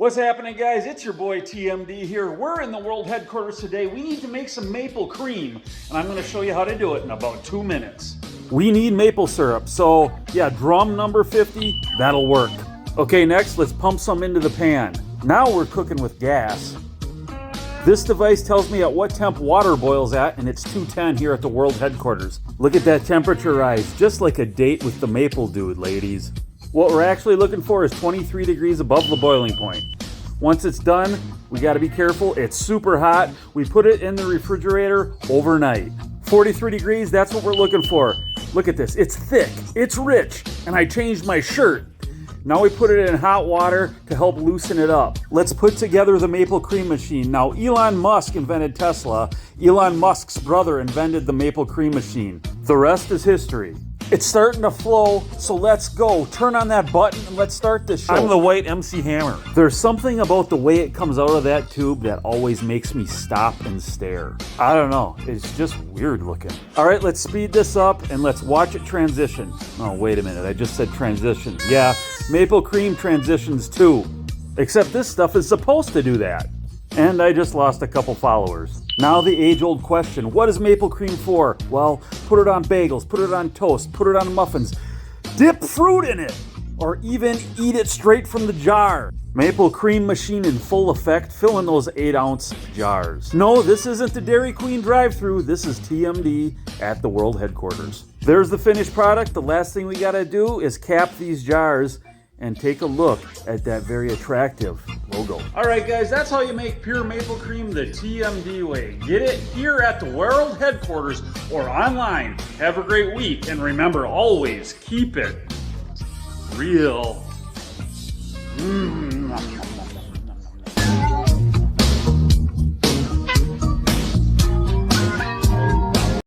What's happening, guys? It's your boy TMD here. We're in the world headquarters today. We need to make some maple cream, and I'm going to show you how to do it in about 2 minutes. We need maple syrup, so yeah, drum number 50, that'll work. Okay, next, let's pump some into the pan. Now we're cooking with gas. This device tells me at what temp water boils at, and it's 210 here at the world headquarters. Look at that temperature rise, just like a date with the maple dude, ladies. What we're actually looking for is 23 degrees above the boiling point. Once it's done, we gotta be careful. It's super hot. We put it in the refrigerator overnight. 43 degrees, that's what we're looking for. Look at this, it's thick, it's rich, and I changed my shirt. Now we put it in hot water to help loosen it up. Let's put together the maple cream machine. Now, Elon Musk invented Tesla. Elon Musk's brother invented the maple cream machine. The rest is history. It's starting to flow, so let's go. Turn on that button and let's start this show. I'm the white MC Hammer. There's something about the way it comes out of that tube that always makes me stop and stare. I don't know, it's just weird looking. All right, let's speed this up and let's watch it transition. Oh, wait a minute, I just said transition. Yeah, maple cream transitions too. Except this stuff is supposed to do that. And I just lost a couple followers. Now the age-old question, what is maple cream for? Well, put it on bagels, put it on toast, put it on muffins, dip fruit in it, or even eat it straight from the jar. Maple cream machine in full effect, fill in those 8-ounce jars. No, this isn't the Dairy Queen drive-thru, this is TMD at the world headquarters. There's the finished product. The last thing we gotta do is cap these jars and take a look at that very attractive logo. All right, guys, that's how you make pure maple cream the TMD way. Get it here at the world headquarters or online. Have a great week, and remember, always keep it real.